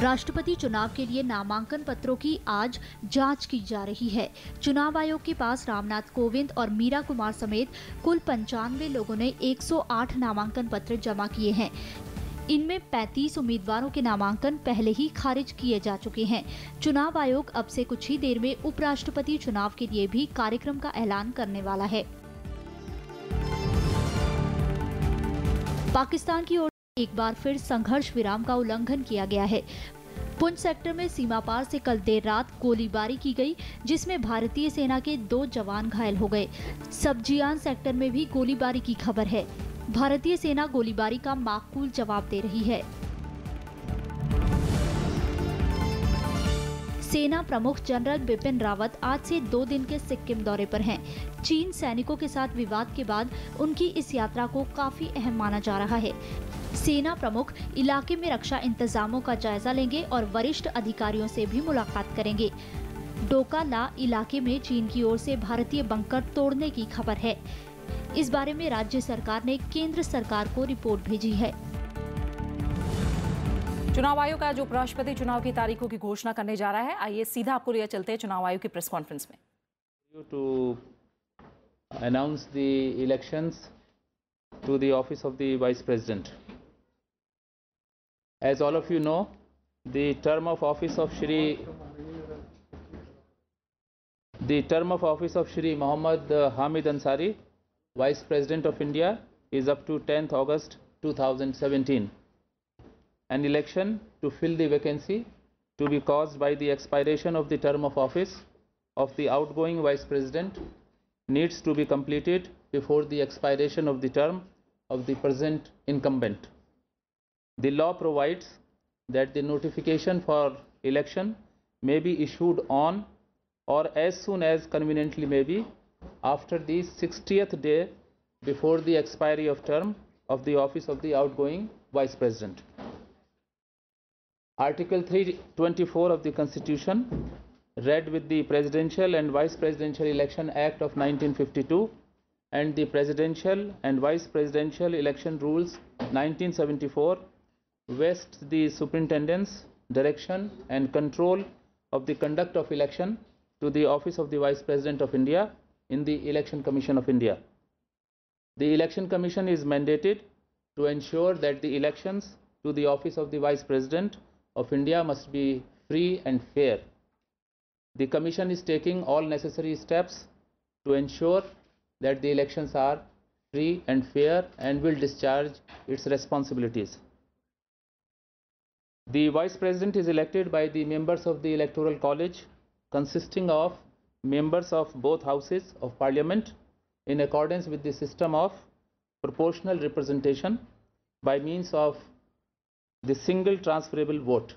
राष्ट्रपति चुनाव के लिए नामांकन पत्रों की आज जांच की जा रही है। चुनाव आयोग के पास रामनाथ कोविंद और मीरा कुमार समेत कुल 95 लोगों ने 108 नामांकन पत्र जमा किए हैं। इनमें 35 उम्मीदवारों के नामांकन पहले ही खारिज किए जा चुके हैं। चुनाव आयोग अब से कुछ ही देर में उपराष्ट्रपति चुनाव के लिए भी कार्यक्रम का ऐलान करने वाला है। पाकिस्तान की ओर एक बार फिर संघर्ष विराम का उल्लंघन किया गया है। पुंछ सेक्टर में सीमा पार से कल देर रात गोलीबारी की गई, जिसमें भारतीय सेना के 2 जवान घायल हो गए। सब्जियान सेक्टर में भी गोलीबारी की खबर है। भारतीय सेना गोलीबारी का माकूल जवाब दे रही है। सेना प्रमुख जनरल बिपिन रावत आज से 2 दिन के सिक्किम दौरे पर हैं। चीन सैनिकों के साथ विवाद के बाद उनकी इस यात्रा को काफी अहम माना जा रहा है। सेना प्रमुख इलाके में रक्षा इंतजामों का जायजा लेंगे और वरिष्ठ अधिकारियों से भी मुलाकात करेंगे। डोका ला इलाके में चीन की ओर से भारतीय बंकर तोड़ने की खबर है। इस बारे में राज्य सरकार ने केंद्र सरकार को रिपोर्ट भेजी है। चुनाव आयोग आज उपराष्ट्रपति चुनाव की तारीखों की घोषणा करने जा रहा है। आइए सीधा आपको लिया चलते हैं चुनाव आयोग की प्रेस कॉन्फ्रेंस में। To announce the elections to the office of the Vice President. As all of you know, the term of office of Shri Mohammad Hamid Ansari, Vice President of India, is up to 10th August 2017. An election to fill the vacancy to be caused by the expiration of the term of office of the outgoing Vice President needs to be completed before the expiration of the term of the present incumbent. The law provides that the notification for election may be issued on or as soon as conveniently may be after the 60th day before the expiry of term of the office of the outgoing Vice President. Article 324 of the Constitution, read with the Presidential and Vice Presidential Election Act of 1952 and the Presidential and Vice Presidential Election Rules 1974, vests the superintendence, direction and control of the conduct of election to the office of the Vice President of India in the Election Commission of India. The Election Commission is mandated to ensure that the elections to the office of the Vice President of India must be free and fair. The Commission is taking all necessary steps to ensure that the elections are free and fair and will discharge its responsibilities. The Vice President is elected by the members of the Electoral College, consisting of members of both houses of Parliament in accordance with the system of proportional representation by means of the single transferable vote.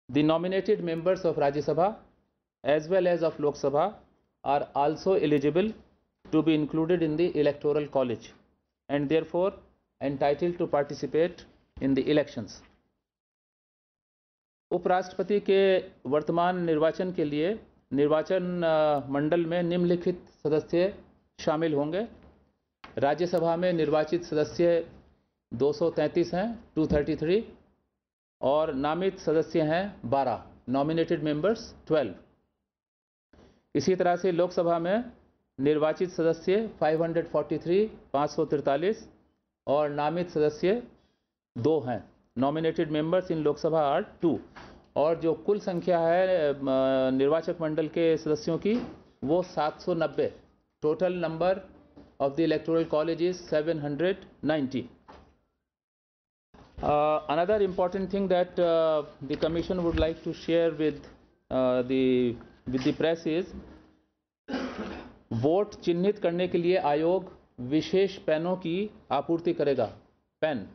The nominated members of Rajya Sabha as well as of Lok Sabha are also eligible to be included in the Electoral College and therefore entitled to participate in the elections. उपराष्ट्रपति के वर्तमान निर्वाचन के लिए निर्वाचन मंडल में निम्नलिखित सदस्य शामिल होंगे। राज्यसभा में निर्वाचित सदस्य 233 हैं, 233, और नामित सदस्य हैं 12, नॉमिनेटेड मेंबर्स 12। इसी तरह से लोकसभा में निर्वाचित सदस्य 543, 543 और नामित सदस्य 2 हैं। Nominated members in Lok Sabha are 2, और जो कुल संख्या है निर्वाचक मंडल के सदस्यों की वो 790। Total number of the electoral college is 790। Another important thing that the Commission would like to share with the press is vote चिन्हित करने के लिए आयोग विशेष पेनों की आपूर्ति करेगा। पेन,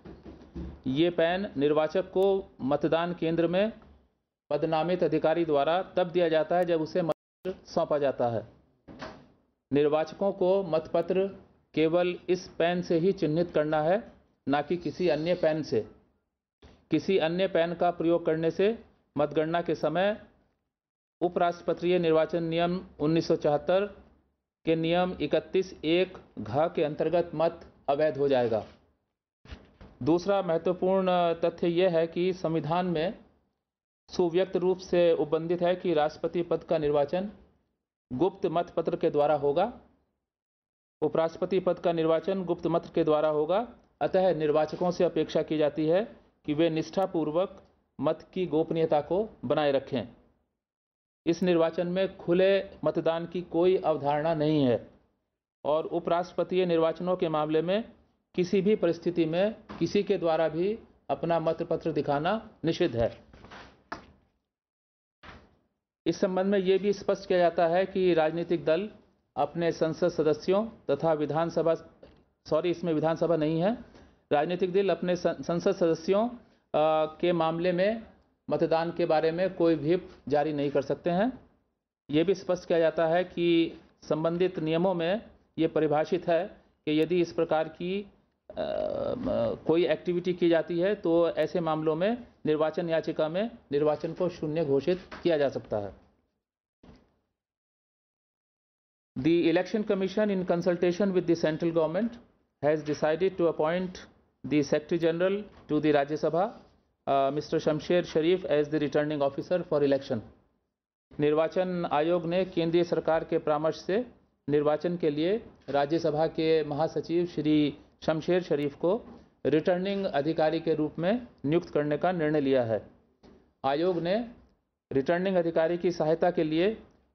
ये पेन निर्वाचक को मतदान केंद्र में पदनामित अधिकारी द्वारा तब दिया जाता है जब उसे मतपत्र सौंपा जाता है। निर्वाचकों को मतपत्र केवल इस पेन से ही चिन्हित करना है, ना कि किसी अन्य पेन से। किसी अन्य पेन का प्रयोग करने से मतगणना के समय उपराष्ट्रपतीय निर्वाचन नियम 1974 के नियम 31(1) घ के अंतर्गत मत अवैध हो जाएगा। दूसरा महत्वपूर्ण तथ्य यह है कि संविधान में सुव्यक्त रूप से उपबंधित है कि राष्ट्रपति पद का निर्वाचन गुप्त मत पत्र के द्वारा होगा। उपराष्ट्रपति पद का निर्वाचन गुप्त मत के द्वारा होगा। अतः निर्वाचकों से अपेक्षा की जाती है कि वे निष्ठापूर्वक मत की गोपनीयता को बनाए रखें। इस निर्वाचन में खुले मतदान की कोई अवधारणा नहीं है और उपराष्ट्रपतीय निर्वाचनों के मामले में किसी भी परिस्थिति में किसी के द्वारा भी अपना मतपत्र दिखाना निषिद्ध है। इस संबंध में ये भी स्पष्ट किया जाता है कि राजनीतिक दल अपने संसद सदस्यों तथा इसमें विधानसभा नहीं है, राजनीतिक दल अपने संसद सदस्यों के मामले में मतदान के बारे में कोई व्हिप जारी नहीं कर सकते हैं। ये भी स्पष्ट किया जाता है कि संबंधित नियमों में ये परिभाषित है कि यदि इस प्रकार की कोई एक्टिविटी की जाती है तो ऐसे मामलों में निर्वाचन याचिका में निर्वाचन को शून्य घोषित किया जा सकता है। The Election Commission, in consultation with the central government, has decided to appoint the Secretary General to the Rajya Sabha, Mr. Shamsher Sharif, as the returning officer for election. निर्वाचन आयोग ने केंद्रीय सरकार के परामर्श से निर्वाचन के लिए राज्यसभा के महासचिव श्री शमशेर शरीफ को रिटर्निंग अधिकारी के रूप में नियुक्त करने का निर्णय लिया है। आयोग ने रिटर्निंग अधिकारी की सहायता के लिए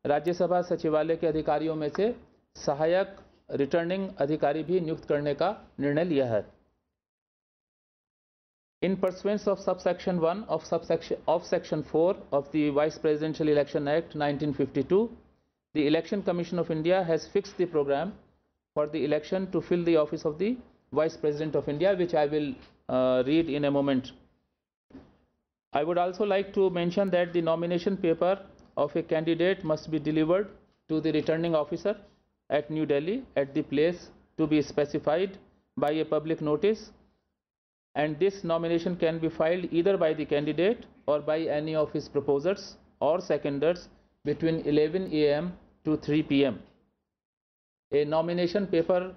राज्यसभा सचिवालय के अधिकारियों में से सहायक रिटर्निंग अधिकारी भी नियुक्त करने का निर्णय लिया है। In pursuance of subsection 1 of section 4 of the Vice Presidential Election Act 1952, the Election Commission of India has fixed the program for the election to fill the office of the Vice President of India, which I will read in a moment. I would also like to mention that the nomination paper of a candidate must be delivered to the returning officer at New Delhi at the place to be specified by a public notice, and this nomination can be filed either by the candidate or by any of his proposers or seconders between 11 a.m. to 3 p.m. A nomination paper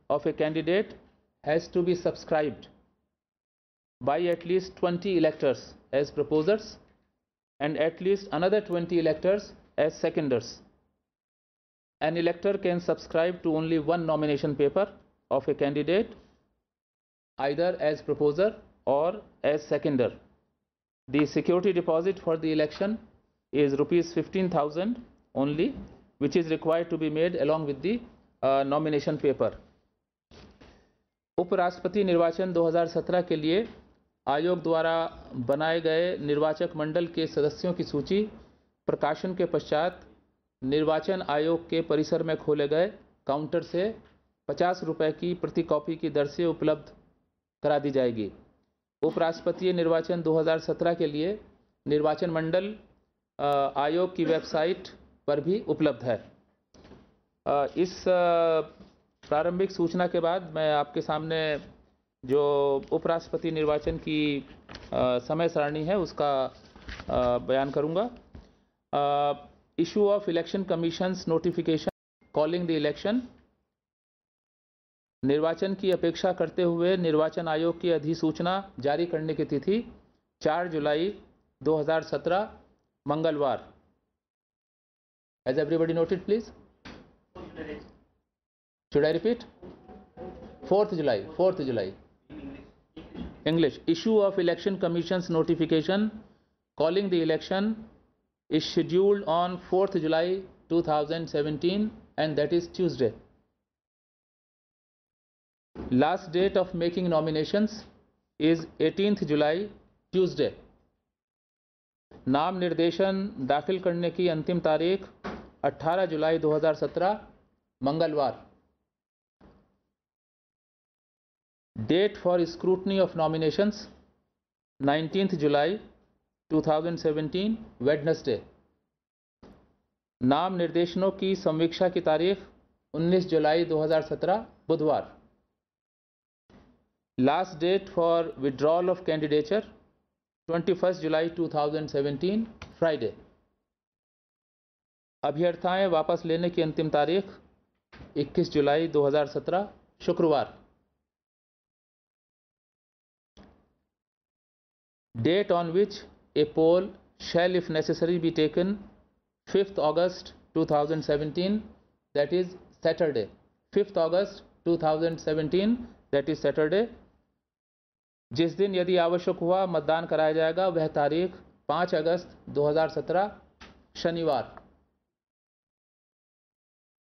of a candidate has to be subscribed by at least 20 electors as proposers and at least another 20 electors as seconders. An elector can subscribe to only one nomination paper of a candidate either as proposer or as seconder. The security deposit for the election is rupees 15,000 only, which is required to be made along with the nomination paper. उपराष्ट्रपति निर्वाचन 2017 के लिए आयोग द्वारा बनाए गए निर्वाचक मंडल के सदस्यों की सूची प्रकाशन के पश्चात निर्वाचन आयोग के परिसर में खोले गए काउंटर से 50 रुपये की प्रति कॉपी की दर से उपलब्ध करा दी जाएगी। उपराष्ट्रपति निर्वाचन 2017 के लिए निर्वाचन मंडल आयोग की वेबसाइट पर भी उपलब्ध है। इस प्रारंभिक सूचना के बाद मैं आपके सामने जो उपराष्ट्रपति निर्वाचन की समय सारणी है उसका बयान करूंगा। Issue of election commissions notification calling the election. निर्वाचन की अपेक्षा करते हुए निर्वाचन आयोग की अधिसूचना जारी करने की तिथि 4 जुलाई 2017 मंगलवार। Has everybody noted, please? Should I repeat? 4th July. English. Issue of Election Commission's notification calling the election is scheduled on 4th July 2017, and that is Tuesday. Last date of making nominations is 18th July, Tuesday. नाम निर्देशन दाखिल करने की अंतिम तारीख 18 जुलाई 2017 मंगलवार। Date for scrutiny of nominations 19th July 2017 Wednesday. नाम निर्देशनों की समीक्षा की तारीख 19 जुलाई 2017 बुधवार। Last date for withdrawal of candidature 21st July 2017 Friday. अभ्यर्थाएं वापस लेने की अंतिम तारीख 21 जुलाई 2017 शुक्रवार। Date on which a poll shall, if necessary, be taken 5th August 2017, that is Saturday. 5th August 2017, that is Saturday. जिस दिन यदि आवश्यक हुआ मतदान कराया जाएगा वह तारीख 5 अगस्त 2017 शनिवार.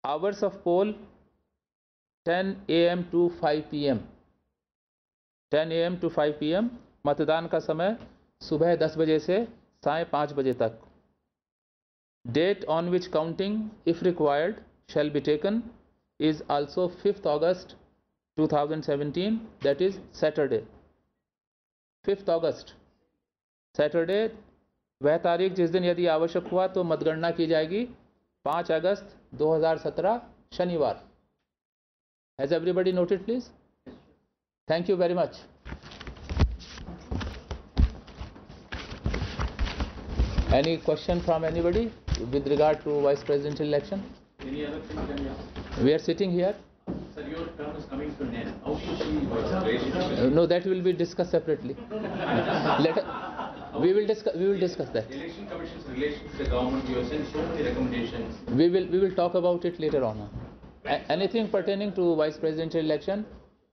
Hours of poll 10 AM to 5 PM. 10 AM to 5 PM. मतदान का समय सुबह 10 बजे से साय 5 बजे तक. Date on which counting, if required, shall be taken is also 5th August 2017, that is Saturday. 5th August, Saturday, वह तारीख जिस दिन यदि आवश्यक हुआ तो मतगणना की जाएगी 5 अगस्त 2017 शनिवार. Has everybody noted, please? Thank you very much. Any question from anybody with regard to vice presidential election? Any other thing can you ask? We are sitting here. Sir, your term is coming to an end. How do you see your relationship? No, that will be discussed separately. We will discuss that. Election Commission's relation to the government, you have sent so many recommendations. We will talk about it later on. Anything pertaining to vice presidential election?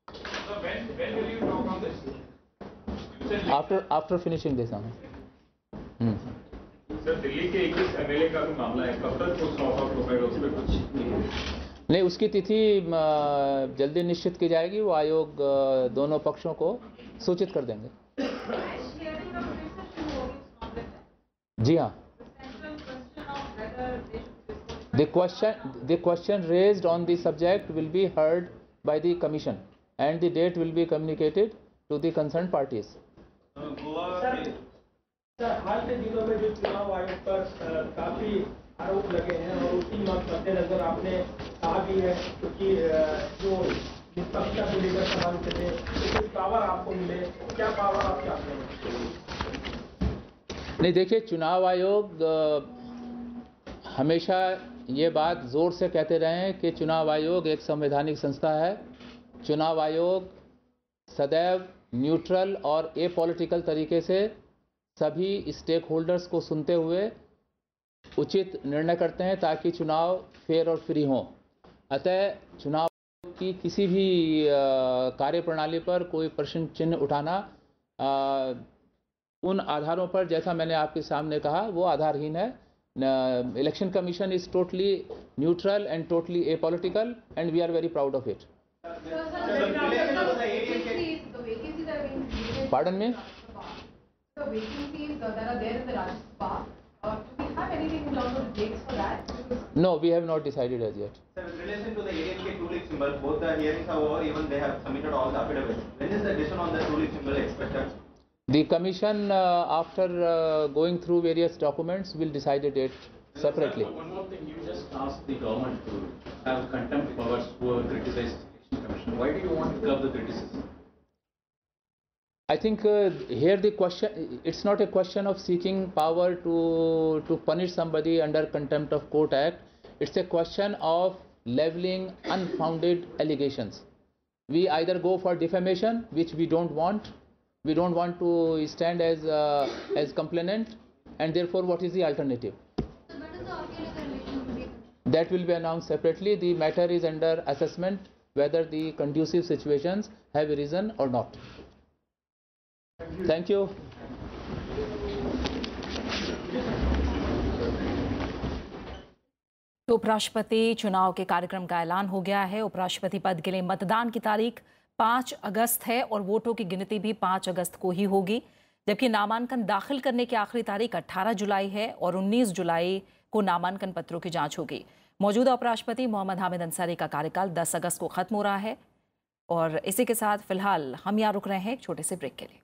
So when will you talk on this? After finishing this. Sir Delhi के 21 MLA का भी मामला है, कब तक वो sort out होगा, उस पर कुछ नहीं, उसकी तिथि जल्दी निश्चित की जाएगी. वो आयोग दोनों पक्षों को सूचित कर देंगे. जी हाँ. The question raised on the subject will be heard by the commission and the date will be communicated to the concerned parties. हाल के दिनों में जो चुनाव आयोग पर काफी आरोप लगे हैं और उसी मद्देनजर आपने कहा भी है क्योंकि जो निष्पक्षता को लेकर सवाल चले तो पावर आपको मिले, क्या पावर आप चाहते हैं? नहीं, देखिए, चुनाव आयोग हमेशा ये बात जोर से कहते रहे हैं कि चुनाव आयोग एक संवैधानिक संस्था है. चुनाव आयोग सदैव न्यूट्रल और एपॉलिटिकल तरीके से सभी स्टेक होल्डर्स को सुनते हुए उचित निर्णय करते हैं ताकि चुनाव फेयर और फ्री हों. अतः चुनाव की किसी भी कार्यप्रणाली पर कोई प्रश्न चिन्ह उठाना उन आधारों पर, जैसा मैंने आपके सामने कहा, वो आधारहीन है. Election commission is totally neutral and totally apolitical and we are very proud of it. Pardon me? The vacancies that are there in the Rajya Sabha, do we have anything in terms of dates for that? No, we have not decided as yet. Sir, with relation to the ADMK two-leaf symbol, both the hearings are over, even they have submitted all the affidavits. When is the decision on the two-leaf symbol expected? The commission, after going through various documents, will decide a date separately. Sir, one more thing, you just asked the government to have contempt powers who criticized the Election Commission. Why do you want to curb the criticism? I think here the question, it's not a question of seeking power to punish somebody under Contempt of Court Act. It's a question of leveling unfounded allegations. We either go for defamation, which we don't want. We don't want to stand as complainant, and therefore what is the alternative? That will be announced separately. The matter is under assessment whether the conducive situations have arisen or not. Thank you. तो उपराष्ट्रपति चुनाव के कार्यक्रम का ऐलान हो गया है. उपराष्ट्रपति पद के लिए मतदान की तारीख 5 अगस्त है और वोटों की गिनती भी 5 अगस्त को ही होगी, जबकि नामांकन दाखिल करने की आखिरी तारीख 18 जुलाई है और 19 जुलाई को नामांकन पत्रों की जांच होगी. मौजूदा उपराष्ट्रपति मोहम्मद हामिद अंसारी का कार्यकाल 10 अगस्त को खत्म हो रहा है और इसी के साथ फिलहाल हम यहाँ रुक रहे हैं एक छोटे से ब्रेक के लिए.